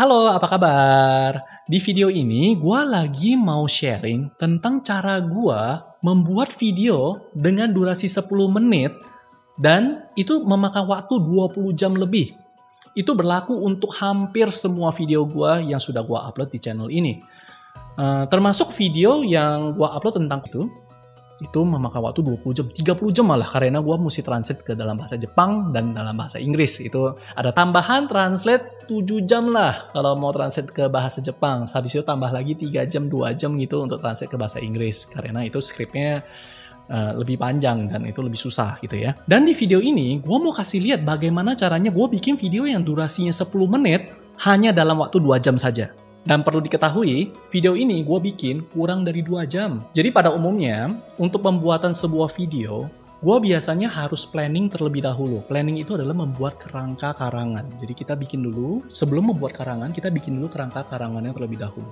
Halo, apa kabar? Di video ini, gue lagi mau sharing tentang cara gue membuat video dengan durasi 10 menit dan itu memakan waktu 20 jam lebih. Itu berlaku untuk hampir semua video gue yang sudah gue upload di channel ini. Termasuk video yang gue upload tentang itu memakan waktu 20 jam, 30 jam malah karena gue mesti translate ke dalam bahasa Jepang dan dalam bahasa Inggris. Itu ada tambahan translate 7 jam lah kalau mau translate ke bahasa Jepang. Habis itu tambah lagi 3 jam, 2 jam gitu untuk translate ke bahasa Inggris. Karena itu skripnya lebih panjang dan itu lebih susah gitu ya. Dan di video ini gue mau kasih lihat bagaimana caranya gue bikin video yang durasinya 10 menit hanya dalam waktu 2 jam saja. Dan perlu diketahui, video ini gue bikin kurang dari 2 jam. Jadi pada umumnya, untuk pembuatan sebuah video, gue biasanya harus planning terlebih dahulu. Planning itu adalah membuat kerangka karangan. Jadi kita bikin dulu, sebelum membuat karangan, kita bikin dulu kerangka karangannya terlebih dahulu.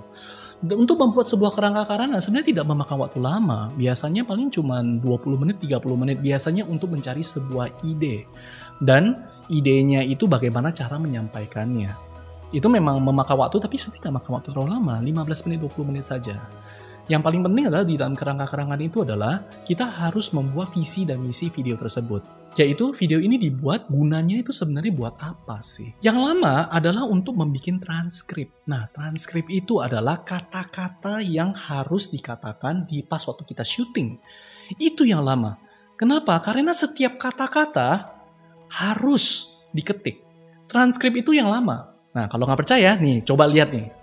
Dan untuk membuat sebuah kerangka karangan sebenarnya tidak memakan waktu lama. Biasanya paling cuma 20 menit, 30 menit. Biasanya untuk mencari sebuah ide. Dan idenya itu bagaimana cara menyampaikannya. Itu memang memakan waktu, tapi sebenarnya nggak makan waktu terlalu lama, 15 menit, 20 menit saja. Yang paling penting adalah di dalam kerangka-karangan itu adalah kita harus membuat visi dan misi video tersebut. Yaitu video ini dibuat gunanya itu sebenarnya buat apa sih? Yang lama adalah untuk membuat transkrip. Nah, transkrip itu adalah kata-kata yang harus dikatakan di pas waktu kita syuting. Itu yang lama. Kenapa? Karena setiap kata-kata harus diketik. Transkrip itu yang lama. Nah, kalau nggak percaya, nih, coba lihat nih.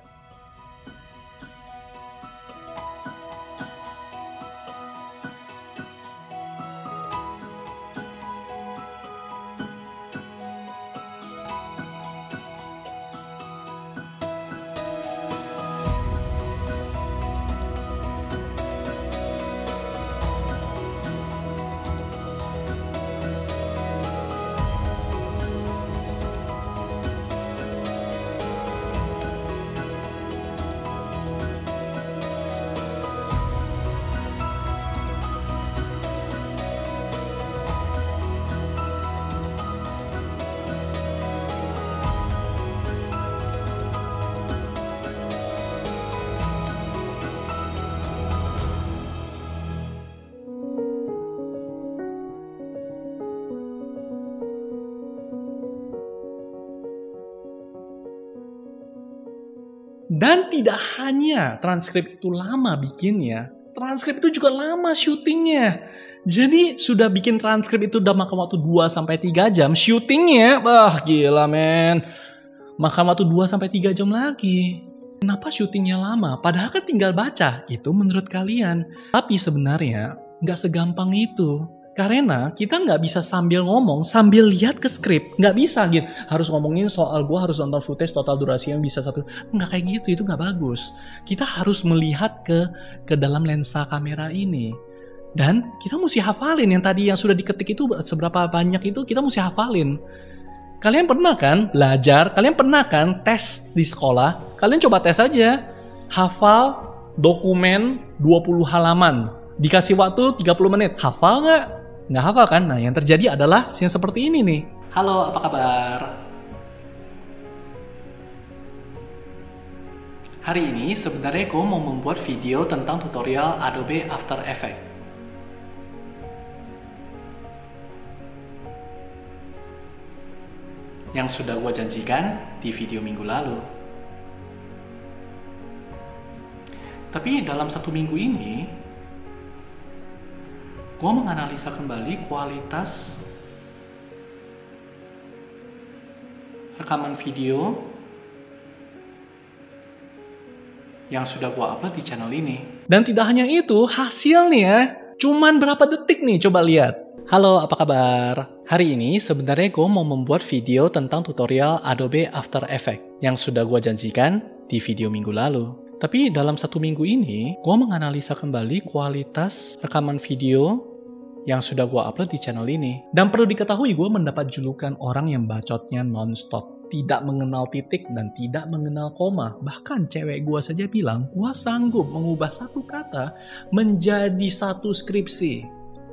Dan tidak hanya transkrip itu lama bikinnya, transkrip itu juga lama syutingnya. Jadi sudah bikin transkrip itu udah makan waktu 2-3 jam, syutingnya, gila men. Makan waktu 2-3 jam lagi. Kenapa syutingnya lama? Padahal kan tinggal baca, itu menurut kalian. Tapi sebenarnya nggak segampang itu. Karena kita nggak bisa sambil ngomong, sambil lihat ke skrip. Nggak bisa gitu. Harus ngomongin soal gue harus nonton footage total durasi yang bisa 1. Nggak kayak gitu, itu nggak bagus. Kita harus melihat ke dalam lensa kamera ini. Dan kita mesti hafalin yang tadi yang sudah diketik itu seberapa banyak itu kita mesti hafalin. Kalian pernah kan belajar? Kalian pernah kan tes di sekolah? Kalian coba tes aja. Hafal dokumen 20 halaman. Dikasih waktu 30 menit. Hafal nggak? Nggak hafal kan? Nah, yang terjadi adalah yang seperti ini nih. Halo, apa kabar? Hari ini sebenarnya gue mau membuat video tentang tutorial Adobe After Effects. Yang sudah gue janjikan di video minggu lalu. Tapi dalam 1 minggu ini, gue menganalisa kembali kualitas rekaman video yang sudah gue upload di channel ini. Dan tidak hanya itu, hasilnya cuman berapa detik nih, coba lihat. Halo, apa kabar? Hari ini sebenarnya gue mau membuat video tentang tutorial Adobe After Effects yang sudah gue janjikan di video minggu lalu. Tapi dalam 1 minggu ini, gue menganalisa kembali kualitas rekaman video yang sudah gue upload di channel ini. Dan perlu diketahui, gue mendapat julukan orang yang bacotnya non-stop. Tidak mengenal titik dan tidak mengenal koma. Bahkan cewek gue saja bilang, gue sanggup mengubah satu kata menjadi satu skripsi.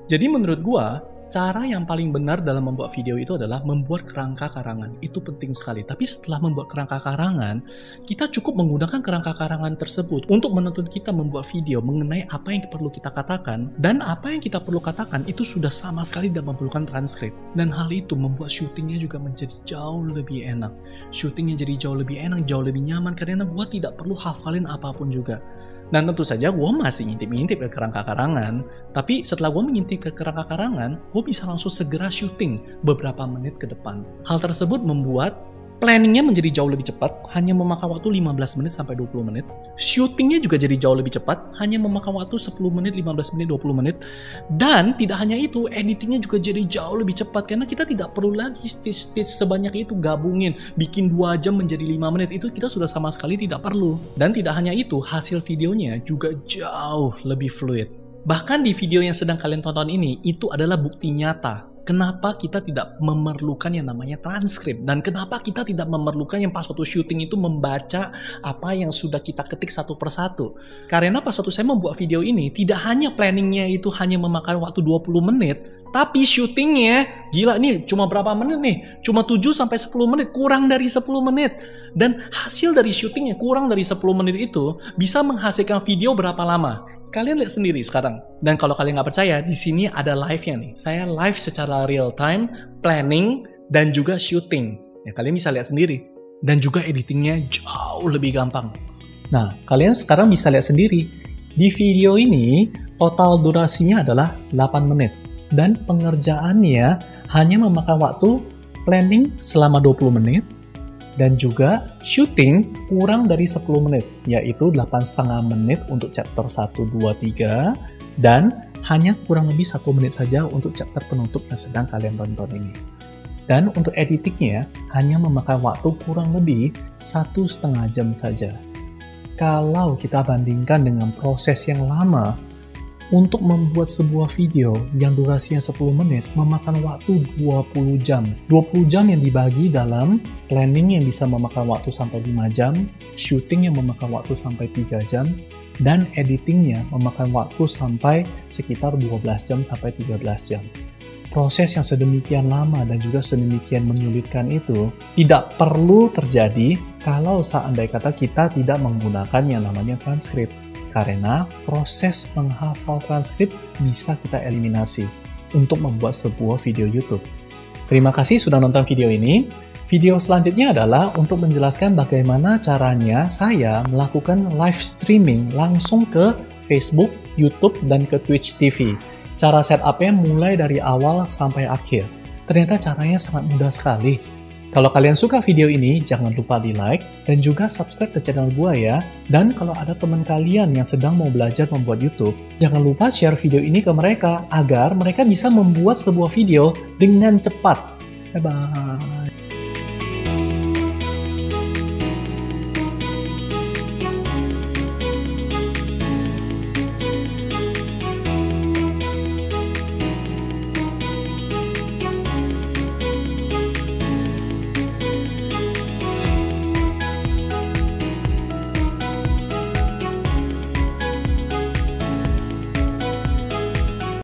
Jadi menurut gue, cara yang paling benar dalam membuat video itu adalah membuat kerangka karangan. Itu penting sekali. Tapi setelah membuat kerangka karangan, kita cukup menggunakan kerangka karangan tersebut untuk menuntun kita membuat video mengenai apa yang perlu kita katakan, dan apa yang kita perlu katakan itu sudah sama sekali tidak memerlukan transkrip. Dan hal itu membuat syutingnya juga menjadi jauh lebih enak. Syutingnya jadi jauh lebih enak, jauh lebih nyaman, karena gue tidak perlu hafalin apapun juga. Dan tentu saja gue masih ngintip-ngintip ke kerangka karangan, tapi setelah gue mengintip ke kerangka karangan, gue bisa langsung segera syuting beberapa menit ke depan. Hal tersebut membuat planningnya menjadi jauh lebih cepat, hanya memakan waktu 15 menit sampai 20 menit. Shootingnya juga jadi jauh lebih cepat, hanya memakan waktu 10 menit, 15 menit, 20 menit. Dan tidak hanya itu, editingnya juga jadi jauh lebih cepat, karena kita tidak perlu lagi stage-stage sebanyak itu gabungin, bikin 2 jam menjadi 5 menit, itu kita sudah sama sekali tidak perlu. Dan tidak hanya itu, hasil videonya juga jauh lebih fluid. Bahkan di video yang sedang kalian tonton ini, itu adalah bukti nyata kenapa kita tidak memerlukan yang namanya transkrip, dan kenapa kita tidak memerlukan yang pas waktu syuting itu membaca apa yang sudah kita ketik satu persatu. Karena pas waktu saya membuat video ini, tidak hanya planningnya itu hanya memakan waktu 20 menit, tapi syutingnya, gila nih, cuma berapa menit nih? Cuma 7-10 menit, kurang dari 10 menit. Dan hasil dari syutingnya kurang dari 10 menit itu bisa menghasilkan video berapa lama? Kalian lihat sendiri sekarang. Dan kalau kalian nggak percaya, di sini ada live-nya nih. Saya live secara real time, planning, dan juga syuting. Ya, kalian bisa lihat sendiri. Dan juga editingnya jauh lebih gampang. Nah, kalian sekarang bisa lihat sendiri. Di video ini, total durasinya adalah 8 menit. Dan pengerjaannya hanya memakan waktu planning selama 20 menit, dan juga syuting kurang dari 10 menit, yaitu 8,5 menit untuk chapter 1, 2, 3, dan hanya kurang lebih 1 menit saja untuk chapter penutup yang sedang kalian tonton ini. Dan untuk editingnya hanya memakan waktu kurang lebih 1,5 jam saja. Kalau kita bandingkan dengan proses yang lama, untuk membuat sebuah video yang durasinya 10 menit memakan waktu 20 jam. 20 jam yang dibagi dalam planning yang bisa memakan waktu sampai 5 jam, shooting yang memakan waktu sampai 3 jam, dan editingnya memakan waktu sampai sekitar 12 jam sampai 13 jam. Proses yang sedemikian lama dan juga sedemikian menyulitkan itu tidak perlu terjadi kalau seandainya kata kita tidak menggunakan yang namanya transkrip. Karena proses menghafal transkrip bisa kita eliminasi untuk membuat sebuah video YouTube. Terima kasih sudah nonton video ini. Video selanjutnya adalah untuk menjelaskan bagaimana caranya saya melakukan live streaming langsung ke Facebook, YouTube, dan ke Twitch TV. Cara setupnya mulai dari awal sampai akhir. Ternyata caranya sangat mudah sekali. Kalau kalian suka video ini, jangan lupa di like dan juga subscribe ke channel gua ya. Dan kalau ada teman kalian yang sedang mau belajar membuat YouTube, jangan lupa share video ini ke mereka agar mereka bisa membuat sebuah video dengan cepat. Bye-bye.